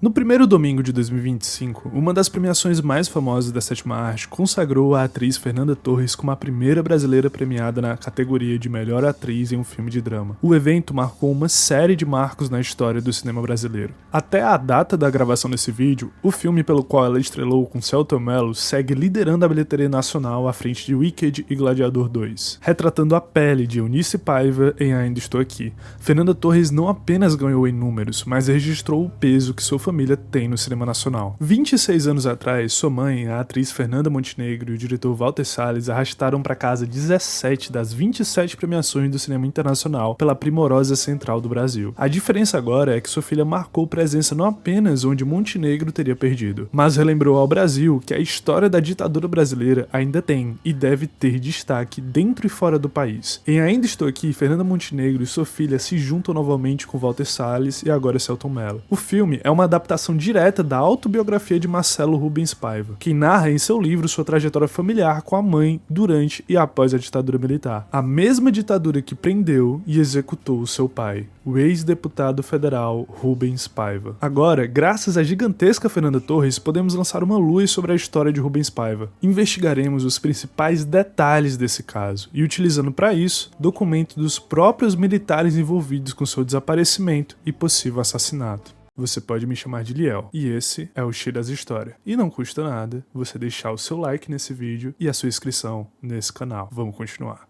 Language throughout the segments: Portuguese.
No primeiro domingo de 2025, uma das premiações mais famosas da sétima arte consagrou a atriz Fernanda Torres como a primeira brasileira premiada na categoria de melhor atriz em um filme de drama. O evento marcou uma série de marcos na história do cinema brasileiro. Até a data da gravação desse vídeo, o filme pelo qual ela estrelou com Selton Mello segue liderando a bilheteria nacional à frente de Wicked e Gladiador 2. Retratando a pele de Eunice Paiva em Ainda Estou Aqui, Fernanda Torres não apenas ganhou em números, mas registrou o peso que sua família tem no cinema nacional. 26 anos atrás, sua mãe, a atriz Fernanda Montenegro e o diretor Walter Salles arrastaram para casa 17 das 27 premiações do cinema internacional pela primorosa Central do Brasil. A diferença agora é que sua filha marcou presença não apenas onde Montenegro teria perdido, mas relembrou ao Brasil que a história da ditadura brasileira ainda tem e deve ter destaque dentro e fora do país. Em Ainda Estou Aqui, Fernanda Montenegro e sua filha se juntam novamente com Walter Salles e agora Selton Mello. O filme é uma adaptação direta da autobiografia de Marcelo Rubens Paiva, que narra em seu livro sua trajetória familiar com a mãe durante e após a ditadura militar. A mesma ditadura que prendeu e executou seu pai, o ex-deputado federal Rubens Paiva. Agora, graças à gigantesca Fernanda Torres, podemos lançar uma luz sobre a história de Rubens Paiva. Investigaremos os principais detalhes desse caso e, utilizando para isso, documentos dos próprios militares envolvidos com seu desaparecimento e possível assassinato. Você pode me chamar de Liel, e esse é o X das Histórias. E não custa nada você deixar o seu like nesse vídeo e a sua inscrição nesse canal. Vamos continuar.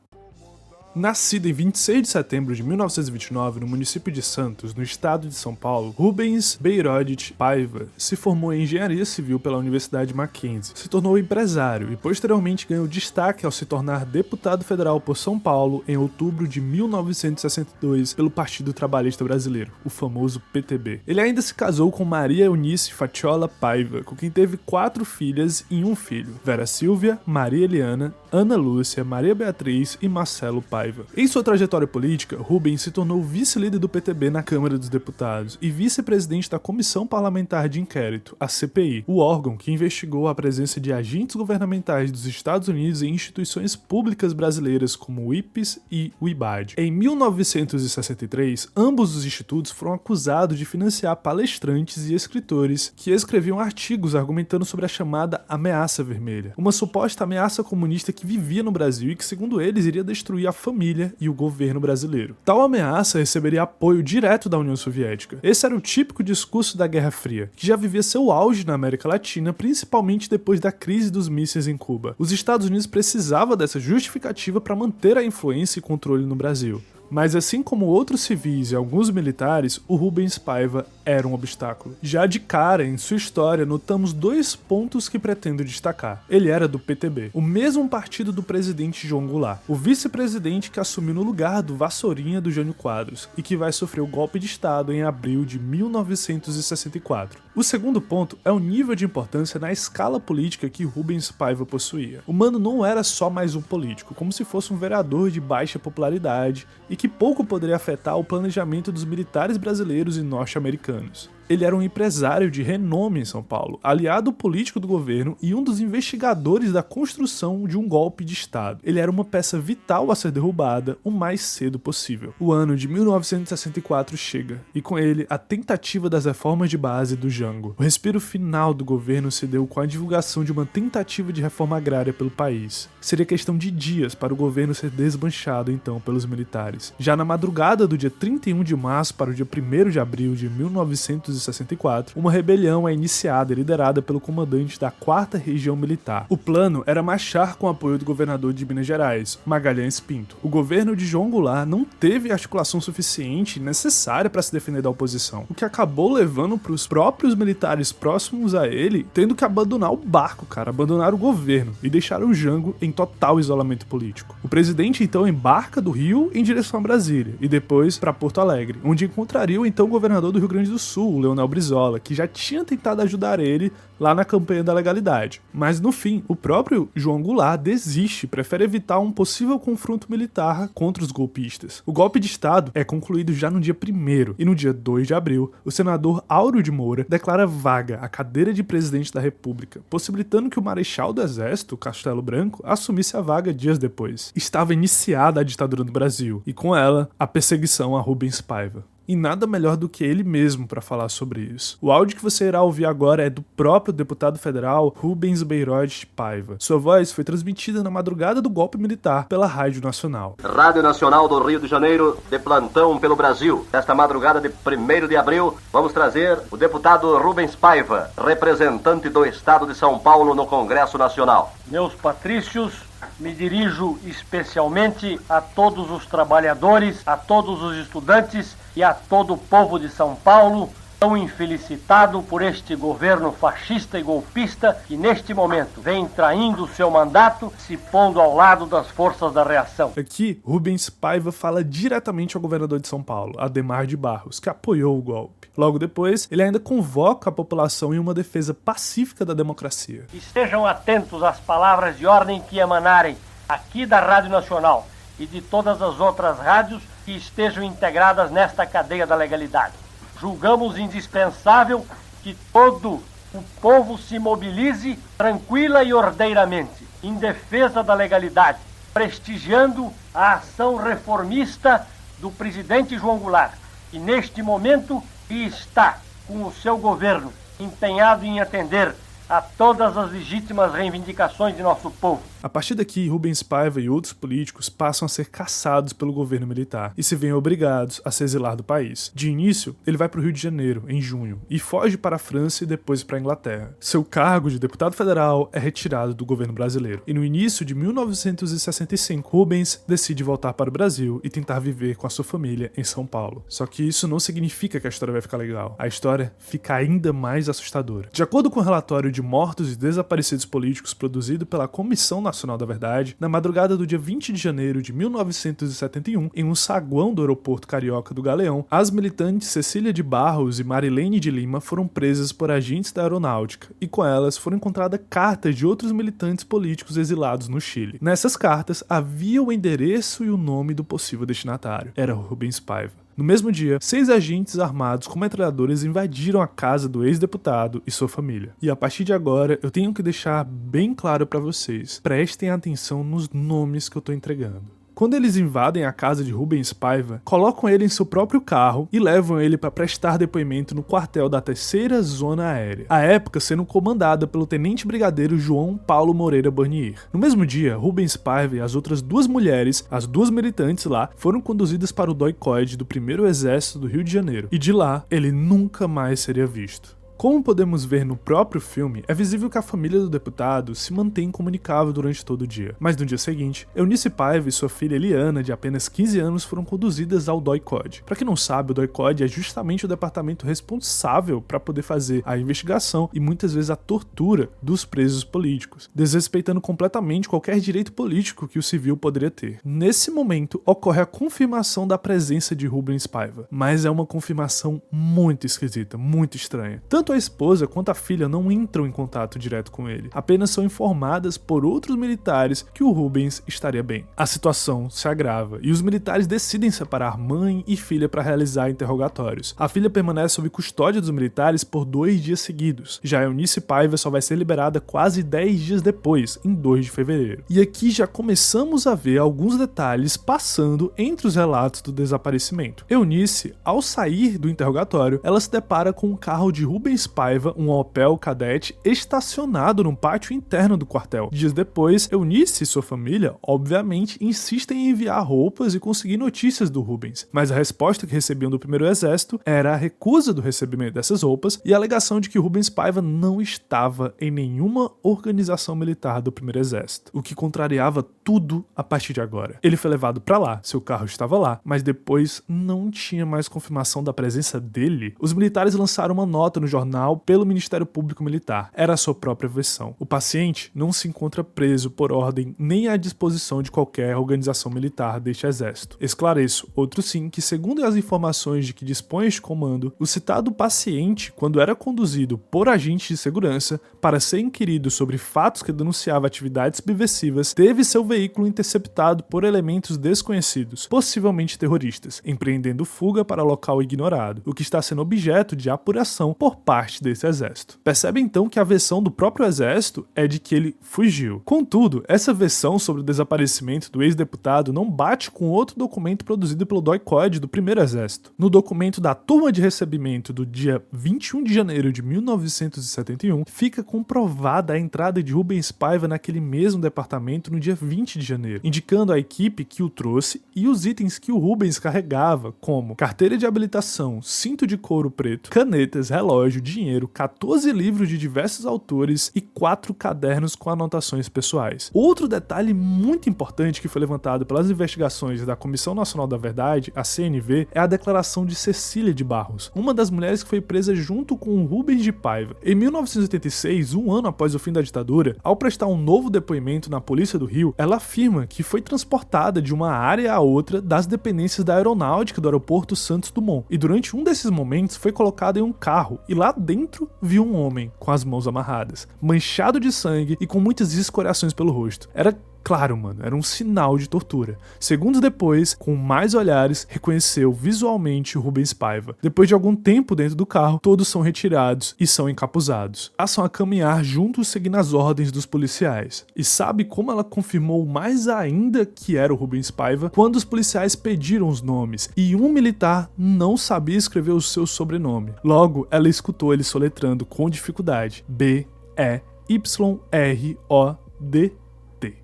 Nascido em 26 de setembro de 1929 no município de Santos, no estado de São Paulo, Rubens Beirodt Paiva se formou em engenharia civil pela Universidade Mackenzie, se tornou empresário e posteriormente ganhou destaque ao se tornar deputado federal por São Paulo em outubro de 1962 pelo Partido Trabalhista Brasileiro, o famoso PTB. Ele ainda se casou com Maria Eunice Fatiola Paiva, com quem teve 4 filhas e um filho: Vera Silvia, Maria Eliana, Ana Lúcia, Maria Beatriz e Marcelo Paiva. Em sua trajetória política, Rubens se tornou vice-líder do PTB na Câmara dos Deputados e vice-presidente da Comissão Parlamentar de Inquérito, a CPI, o órgão que investigou a presença de agentes governamentais dos Estados Unidos em instituições públicas brasileiras como o IPES e o IBAD. Em 1963, ambos os institutos foram acusados de financiar palestrantes e escritores que escreviam artigos argumentando sobre a chamada ameaça vermelha, uma suposta ameaça comunista que vivia no Brasil e que, segundo eles, iria destruir a família e o governo brasileiro. Tal ameaça receberia apoio direto da União Soviética. Esse era o típico discurso da Guerra Fria, que já vivia seu auge na América Latina, principalmente depois da crise dos mísseis em Cuba. Os Estados Unidos precisavam dessa justificativa para manter a influência e controle no Brasil. Mas assim como outros civis e alguns militares, o Rubens Paiva era um obstáculo. Já de cara, em sua história, notamos 2 pontos que pretendo destacar. Ele era do PTB, o mesmo partido do presidente João Goulart, o vice-presidente que assumiu no lugar do Vassourinha do Jânio Quadros e que vai sofrer o golpe de Estado em abril de 1964. O segundo ponto é o nível de importância na escala política que Rubens Paiva possuía. O mano não era só mais um político, como se fosse um vereador de baixa popularidade e que pouco poderia afetar o planejamento dos militares brasileiros e norte-americanos. Ele era um empresário de renome em São Paulo, aliado político do governo e um dos investigadores da construção de um golpe de Estado. Ele era uma peça vital a ser derrubada o mais cedo possível. O ano de 1964 chega, e com ele a tentativa das reformas de base do Jango. O respiro final do governo se deu com a divulgação de uma tentativa de reforma agrária pelo país. Seria questão de dias para o governo ser desmanchado então pelos militares. Já na madrugada do dia 31 de março para o dia 1º de abril de 1964, uma rebelião é iniciada e liderada pelo comandante da 4ª Região Militar. O plano era marchar com o apoio do governador de Minas Gerais, Magalhães Pinto. O governo de João Goulart não teve articulação suficiente e necessária para se defender da oposição, o que acabou levando para os próprios militares próximos a ele tendo que abandonar o barco, abandonar o governo e deixar o Jango em total isolamento político. O presidente então embarca do Rio em direção a Brasília e depois para Porto Alegre, onde encontraria o então governador do Rio Grande do Sul, Leonel Brizola, que já tinha tentado ajudar ele lá na campanha da legalidade. Mas no fim, o próprio João Goulart desiste e prefere evitar um possível confronto militar contra os golpistas. O golpe de Estado é concluído já no dia 1º e no dia 2 de abril, o senador Áureo de Moura declara vaga a cadeira de presidente da República, possibilitando que o marechal do Exército, Castelo Branco, assumisse a vaga dias depois. Estava iniciada a ditadura no Brasil e com ela a perseguição a Rubens Paiva. e nada melhor do que ele mesmo para falar sobre isso. O áudio que você irá ouvir agora é do próprio deputado federal Rubens Beirote Paiva. Sua voz foi transmitida na madrugada do golpe militar pela Rádio Nacional. Rádio Nacional do Rio de Janeiro, de plantão pelo Brasil. Nesta madrugada de 1º de abril, vamos trazer o deputado Rubens Paiva, representante do Estado de São Paulo no Congresso Nacional. Meus patrícios, me dirijo especialmente a todos os trabalhadores, a todos os estudantes e a todo o povo de São Paulo, tão infelicitado por este governo fascista e golpista que neste momento vem traindo seu mandato, se pondo ao lado das forças da reação. Aqui, Rubens Paiva fala diretamente ao governador de São Paulo, Adhemar de Barros, que apoiou o golpe. Logo depois, ele ainda convoca a população em uma defesa pacífica da democracia. Estejam atentos às palavras de ordem que emanarem aqui da Rádio Nacional e de todas as outras rádios que estejam integradas nesta cadeia da legalidade. Julgamos indispensável que todo o povo se mobilize tranquila e ordeiramente em defesa da legalidade, prestigiando a ação reformista do presidente João Goulart, que neste momento está com o seu governo empenhado em atender a todas as legítimas reivindicações de nosso povo. A partir daqui, Rubens Paiva e outros políticos passam a ser caçados pelo governo militar e se veem obrigados a se exilar do país. De início, ele vai para o Rio de Janeiro, em junho, e foge para a França e depois para a Inglaterra. Seu cargo de deputado federal é retirado do governo brasileiro. E no início de 1965, Rubens decide voltar para o Brasil e tentar viver com a sua família em São Paulo. Só que isso não significa que a história vai ficar legal. A história fica ainda mais assustadora. De acordo com o relatório de mortos e desaparecidos políticos produzido pela Comissão Nacional da Verdade, na madrugada do dia 20 de janeiro de 1971, em um saguão do aeroporto carioca do Galeão, as militantes Cecília de Barros e Marilene de Lima foram presas por agentes da aeronáutica, e com elas foram encontradas cartas de outros militantes políticos exilados no Chile. Nessas cartas havia o endereço e o nome do possível destinatário. Era Rubens Paiva. No mesmo dia, 6 agentes armados com metralhadoras invadiram a casa do ex-deputado e sua família. E a partir de agora, eu tenho que deixar bem claro para vocês, prestem atenção nos nomes que eu tô entregando. Quando eles invadem a casa de Rubens Paiva, colocam ele em seu próprio carro e levam ele para prestar depoimento no quartel da 3ª Zona Aérea, à época sendo comandada pelo tenente brigadeiro João Paulo Moreira Burnier. No mesmo dia, Rubens Paiva e as outras 2 mulheres, as 2 militantes lá, foram conduzidas para o DOI-CODE do 1º Exército do Rio de Janeiro, e de lá ele nunca mais seria visto. Como podemos ver no próprio filme, é visível que a família do deputado se mantém incomunicável durante todo o dia. Mas no dia seguinte, Eunice Paiva e sua filha Eliana, de apenas 15 anos, foram conduzidas ao DOI-CODE. Para quem não sabe, o DOI-CODE é justamente o departamento responsável para poder fazer a investigação e muitas vezes a tortura dos presos políticos, desrespeitando completamente qualquer direito político que o civil poderia ter. Nesse momento, ocorre a confirmação da presença de Rubens Paiva, mas é uma confirmação muito esquisita, muito estranha. Tanto a esposa quanto a filha não entram em contato direto com ele, apenas são informadas por outros militares que o Rubens estaria bem. A situação se agrava e os militares decidem separar mãe e filha para realizar interrogatórios. A filha permanece sob custódia dos militares por 2 dias seguidos. Já Eunice Paiva só vai ser liberada quase 10 dias depois, em 2 de fevereiro. E aqui já começamos a ver alguns detalhes passando entre os relatos do desaparecimento. Eunice, ao sair do interrogatório, ela se depara com um carro de Rubens Paiva, um Opel Kadett, estacionado no pátio interno do quartel. Dias depois, Eunice e sua família, obviamente, insistem em enviar roupas e conseguir notícias do Rubens, mas a resposta que recebiam do 1º Exército era a recusa do recebimento dessas roupas e a alegação de que Rubens Paiva não estava em nenhuma organização militar do 1º Exército, o que contrariava tudo a partir de agora. Ele foi levado para lá, seu carro estava lá, mas depois não tinha mais confirmação da presença dele. Os militares lançaram uma nota no jornal pelo Ministério Público Militar. Era a sua própria versão. O paciente não se encontra preso por ordem nem à disposição de qualquer organização militar deste exército. Esclareço, outro sim, que segundo as informações de que dispõe este comando, o citado paciente, quando era conduzido por agentes de segurança para ser inquirido sobre fatos que denunciavam atividades subversivas, teve seu veículo interceptado por elementos desconhecidos, possivelmente terroristas, empreendendo fuga para local ignorado, o que está sendo objeto de apuração por parte parte desse exército. Percebe então que a versão do próprio exército é de que ele fugiu. Contudo, essa versão sobre o desaparecimento do ex-deputado não bate com outro documento produzido pelo DOI-CODE do primeiro exército. No documento da turma de recebimento do dia 21 de janeiro de 1971, fica comprovada a entrada de Rubens Paiva naquele mesmo departamento no dia 20 de janeiro, indicando a equipe que o trouxe e os itens que o Rubens carregava, como carteira de habilitação, cinto de couro preto, canetas, relógio, dinheiro, 14 livros de diversos autores e 4 cadernos com anotações pessoais. Outro detalhe muito importante que foi levantado pelas investigações da Comissão Nacional da Verdade, a CNV, é a declaração de Cecília de Barros, uma das mulheres que foi presa junto com o Rubens de Paiva. Em 1986, um ano após o fim da ditadura, ao prestar um novo depoimento na Polícia do Rio, ela afirma que foi transportada de uma área a outra das dependências da aeronáutica do aeroporto Santos Dumont, e durante um desses momentos foi colocada em um carro e lá dentro viu um homem com as mãos amarradas, manchado de sangue e com muitas escoriações pelo rosto. Era claro, mano, era um sinal de tortura. Segundos depois, com mais olhares, reconheceu visualmente o Rubens Paiva. Depois de algum tempo dentro do carro, todos são retirados e são encapuzados. Passam a caminhar juntos seguindo as ordens dos policiais. E sabe como ela confirmou mais ainda que era o Rubens Paiva? Quando os policiais pediram os nomes e um militar não sabia escrever o seu sobrenome. Logo, ela escutou ele soletrando com dificuldade: B-E-Y-R-O-D.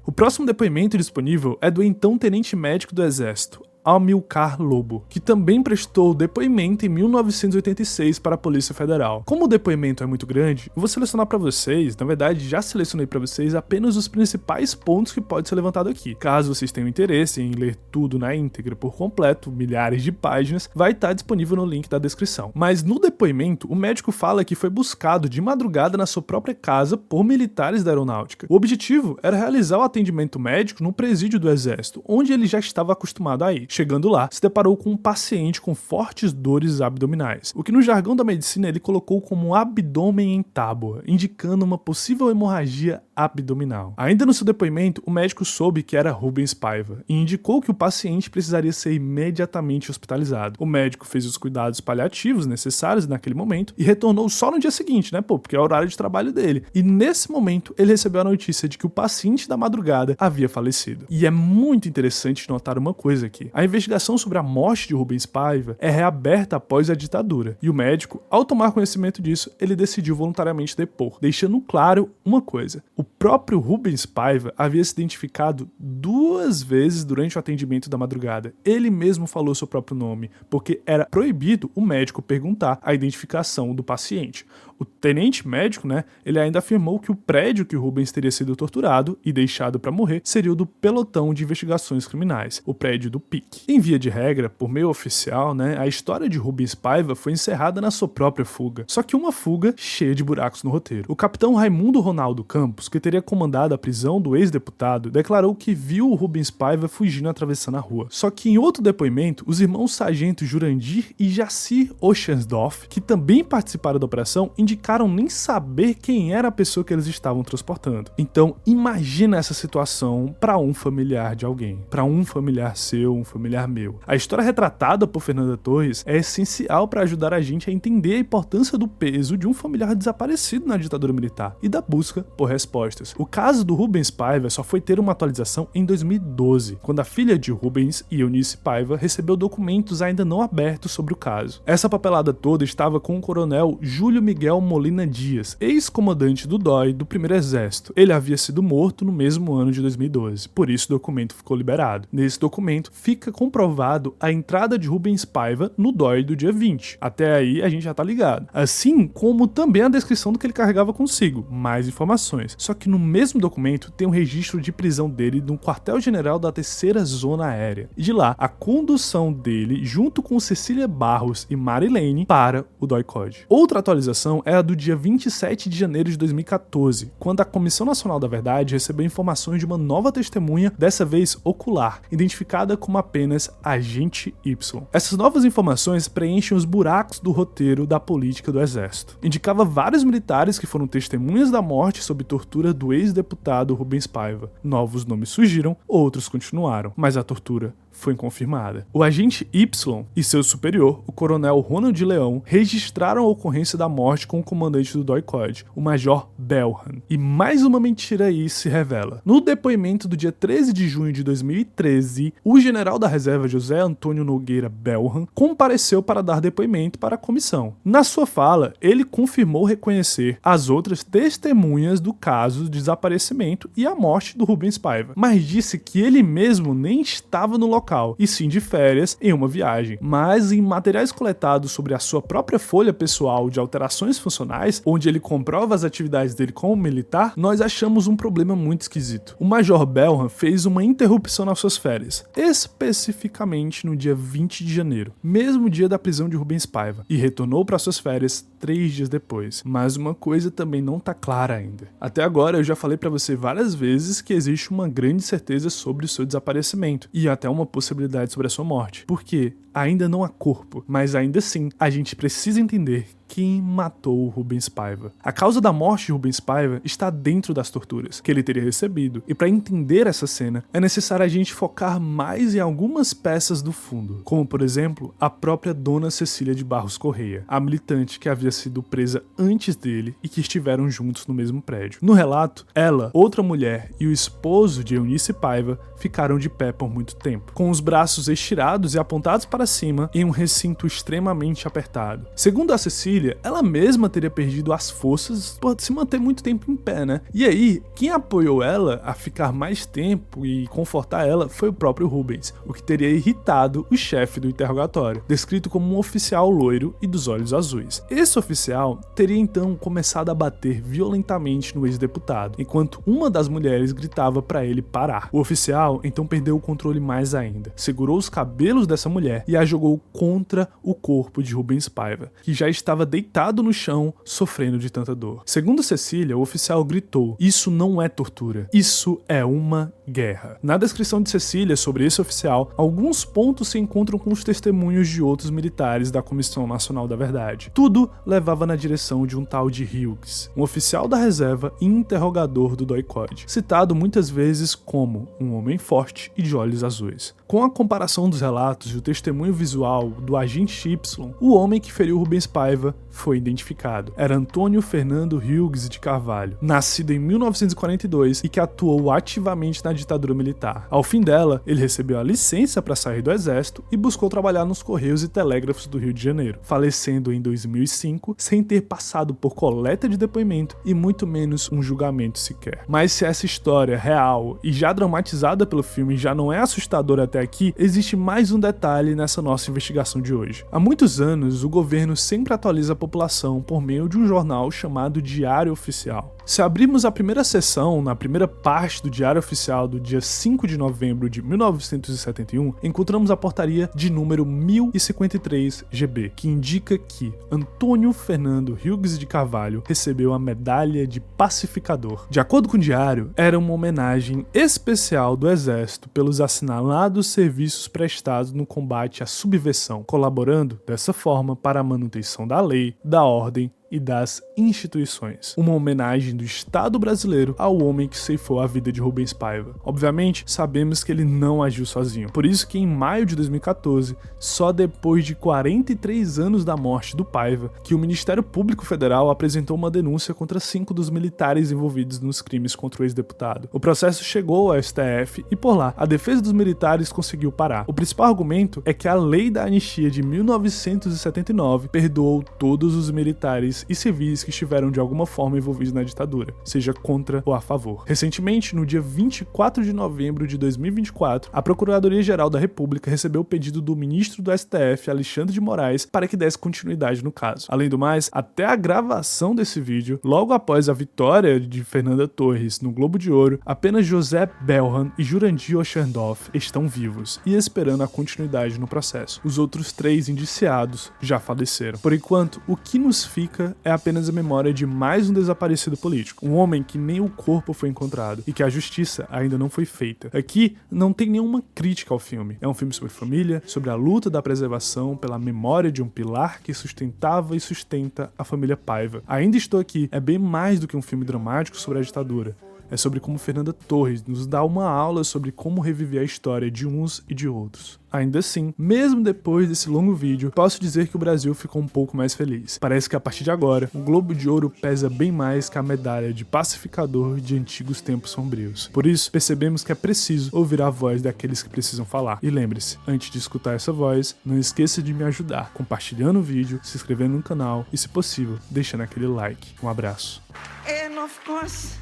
O próximo depoimento disponível é do então tenente médico do Exército, Amilcar Lobo, que também prestou depoimento em 1986 para a Polícia Federal. Como o depoimento é muito grande, eu vou selecionar para vocês, na verdade já selecionei para vocês apenas os principais pontos que pode ser levantado aqui. Caso vocês tenham interesse em ler tudo na íntegra por completo, milhares de páginas, vai estar disponível no link da descrição. Mas no depoimento, o médico fala que foi buscado de madrugada na sua própria casa por militares da aeronáutica. O objetivo era realizar o atendimento médico no presídio do Exército, onde ele já estava acostumado a ir. Chegando lá, se deparou com um paciente com fortes dores abdominais, o que no jargão da medicina ele colocou como abdômen em tábua, indicando uma possível hemorragia abdominal. Ainda no seu depoimento, o médico soube que era Rubens Paiva e indicou que o paciente precisaria ser imediatamente hospitalizado. O médico fez os cuidados paliativos necessários naquele momento e retornou só no dia seguinte, porque é o horário de trabalho dele. E nesse momento, ele recebeu a notícia de que o paciente da madrugada havia falecido. E é muito interessante notar uma coisa aqui. A investigação sobre a morte de Rubens Paiva é reaberta após a ditadura, e o médico, ao tomar conhecimento disso, ele decidiu voluntariamente depor, deixando claro uma coisa: o próprio Rubens Paiva havia se identificado 2 vezes durante o atendimento da madrugada. Ele mesmo falou seu próprio nome, porque era proibido o médico perguntar a identificação do paciente. O tenente médico, ele ainda afirmou que o prédio que o Rubens teria sido torturado e deixado para morrer seria o do Pelotão de Investigações Criminais, o prédio do PIC. Em via de regra, por meio oficial, a história de Rubens Paiva foi encerrada na sua própria fuga. Só que uma fuga cheia de buracos no roteiro. O capitão Raimundo Ronaldo Campos, que teria comandado a prisão do ex-deputado, declarou que viu o Rubens Paiva fugindo atravessando a rua. Só que em outro depoimento, os irmãos sargentos Jurandir e Jacir Oschensdorf, que também participaram da operação, indicaram nem saber quem era a pessoa que eles estavam transportando. Então, imagina essa situação para um familiar de alguém, para um familiar seu, um familiar meu. A história retratada por Fernanda Torres é essencial para ajudar a gente a entender a importância do peso de um familiar desaparecido na ditadura militar e da busca por respostas. O caso do Rubens Paiva só foi ter uma atualização em 2012, quando a filha de Rubens, Eunice Paiva, recebeu documentos ainda não abertos sobre o caso. Essa papelada toda estava com o coronel Júlio Miguel Molina Dias, ex-comandante do DOI do Primeiro Exército. Ele havia sido morto no mesmo ano de 2012, por isso o documento ficou liberado. Nesse documento fica comprovado a entrada de Rubens Paiva no DOI do dia 20. Até aí a gente já tá ligado. Assim como também a descrição do que ele carregava consigo, mais informações. Só que no mesmo documento tem um registro de prisão dele no quartel-general da 3ª Zona Aérea. E de lá, a condução dele, junto com Cecília Barros e Marilene, para o DOI-CODE. Outra atualização é a do dia 27 de janeiro de 2014, quando a Comissão Nacional da Verdade recebeu informações de uma nova testemunha, dessa vez ocular, identificada como apenas Agente Y. Essas novas informações preenchem os buracos do roteiro da política do Exército. Indicava vários militares que foram testemunhas da morte sob tortura do ex-deputado Rubens Paiva. Novos nomes surgiram, outros continuaram, mas a tortura foi confirmada. O agente Y e seu superior, o coronel Ronald Leão, registraram a ocorrência da morte com o comandante do DOI-COD, o Major Belhan. E mais uma mentira aí se revela. No depoimento do dia 13 de junho de 2013, o general da reserva José Antônio Nogueira Belhan compareceu para dar depoimento para a comissão. Na sua fala, ele confirmou reconhecer as outras testemunhas do caso de desaparecimento e a morte do Rubens Paiva, mas disse que ele mesmo nem estava no local, e sim de férias em uma viagem. Mas em materiais coletados sobre a sua própria folha pessoal de alterações funcionais, onde ele comprova as atividades dele como militar, nós achamos um problema muito esquisito. O Major Belhan fez uma interrupção nas suas férias, especificamente no dia 20 de janeiro, mesmo dia da prisão de Rubens Paiva, e retornou para suas férias 3 dias depois. Mas uma coisa também não tá clara ainda. Até agora eu já falei para você várias vezes que existe uma grande certeza sobre o seu desaparecimento e até uma possibilidade sobre a sua morte. Por quê? Ainda não há corpo, mas ainda assim a gente precisa entender quem matou o Rubens Paiva. A causa da morte de Rubens Paiva está dentro das torturas que ele teria recebido, e para entender essa cena é necessário a gente focar mais em algumas peças do fundo, como por exemplo a própria Dona Cecília de Barros Correia, a militante que havia sido presa antes dele e que estiveram juntos no mesmo prédio. No relato, ela, outra mulher e o esposo de Eunice Paiva ficaram de pé por muito tempo, com os braços estirados e apontados para cima em um recinto extremamente apertado. Segundo a Cecília, ela mesma teria perdido as forças por se manter muito tempo em pé, né? E aí, quem apoiou ela a ficar mais tempo e confortar ela foi o próprio Rubens, o que teria irritado o chefe do interrogatório, descrito como um oficial loiro e dos olhos azuis. Esse oficial teria então começado a bater violentamente no ex-deputado, enquanto uma das mulheres gritava para ele parar. O oficial então perdeu o controle mais ainda, segurou os cabelos dessa mulher e a jogou contra o corpo de Rubens Paiva, que já estava deitado no chão, sofrendo de tanta dor. Segundo Cecília, o oficial gritou: "Isso não é tortura, isso é uma guerra." Na descrição de Cecília sobre esse oficial, alguns pontos se encontram com os testemunhos de outros militares da Comissão Nacional da Verdade. Tudo levava na direção de um tal de Hughes, um oficial da reserva e interrogador do DOI-COD, citado muitas vezes como um homem forte e de olhos azuis. Com a comparação dos relatos e o testemunho visual do agente Y, o homem que feriu Rubens Paiva foi identificado. Era Antônio Fernando Hughes de Carvalho, nascido em 1942 e que atuou ativamente na ditadura militar. Ao fim dela, ele recebeu a licença para sair do exército e buscou trabalhar nos Correios e Telégrafos do Rio de Janeiro, falecendo em 2005 sem ter passado por coleta de depoimento e muito menos um julgamento sequer. Mas se essa história real e já dramatizada pelo filme já não é assustadora até aqui, existe mais um detalhe nessa nossa investigação de hoje. Há muitos anos, o governo sempre atualiza a população por meio de um jornal chamado Diário Oficial. Se abrirmos a primeira seção, na primeira parte do Diário Oficial do dia 5 de novembro de 1971, encontramos a portaria de número 1053 GB, que indica que Antônio Fernando Hughes de Carvalho recebeu a medalha de pacificador. De acordo com o diário, era uma homenagem especial do Exército pelos assinalados serviços prestados no combate à subversão, colaborando dessa forma para a manutenção da lei, da ordem e das instituições. Uma homenagem do Estado brasileiro ao homem que ceifou a vida de Rubens Paiva. Obviamente, sabemos que ele não agiu sozinho. Por isso que em maio de 2014, só depois de 43 anos da morte do Paiva, que o Ministério Público Federal apresentou uma denúncia contra 5 dos militares envolvidos nos crimes contra o ex-deputado. O processo chegou ao STF e por lá, a defesa dos militares conseguiu parar. O principal argumento é que a lei da anistia de 1979 perdoou todos os militares e civis que estiveram de alguma forma envolvidos na ditadura, seja contra ou a favor. Recentemente, no dia 24 de novembro de 2024, a Procuradoria-Geral da República recebeu o pedido do ministro do STF, Alexandre de Moraes, para que desse continuidade no caso. Além do mais, até a gravação desse vídeo, logo após a vitória de Fernanda Torres no Globo de Ouro, apenas José Belhan e Jurandir Oschendorf estão vivos e esperando a continuidade no processo. Os outros 3 indiciados já faleceram. Por enquanto, o que nos fica é apenas a memória de mais um desaparecido político, um homem que nem o corpo foi encontrado e que a justiça ainda não foi feita. Aqui não tem nenhuma crítica ao filme. É um filme sobre família, sobre a luta da preservação pela memória de um pilar que sustentava e sustenta a família Paiva. Ainda Estou Aqui é bem mais do que um filme dramático sobre a ditadura. é sobre como Fernanda Torres nos dá uma aula sobre como reviver a história de uns e de outros. Ainda assim, mesmo depois desse longo vídeo, posso dizer que o Brasil ficou um pouco mais feliz. Parece que a partir de agora, o Globo de Ouro pesa bem mais que a medalha de pacificador de antigos tempos sombrios. Por isso, percebemos que é preciso ouvir a voz daqueles que precisam falar. E lembre-se, antes de escutar essa voz, não esqueça de me ajudar, compartilhando o vídeo, se inscrevendo no canal e, se possível, deixando aquele like. Um abraço. And of course,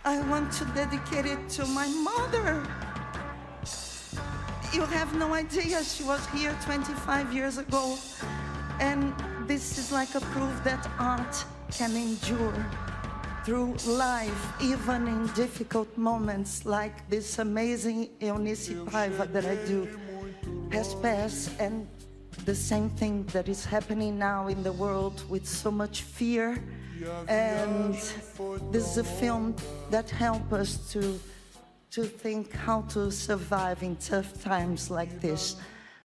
I want to dedicate it to my mother. You have no idea, she was here 25 years ago. And this is like a proof that art can endure through life, even in difficult moments like this amazing Eunice Paiva that I do has passed. And the same thing that is happening now in the world with so much fear. And this is a film that helps us to think how to survive in tough times like this.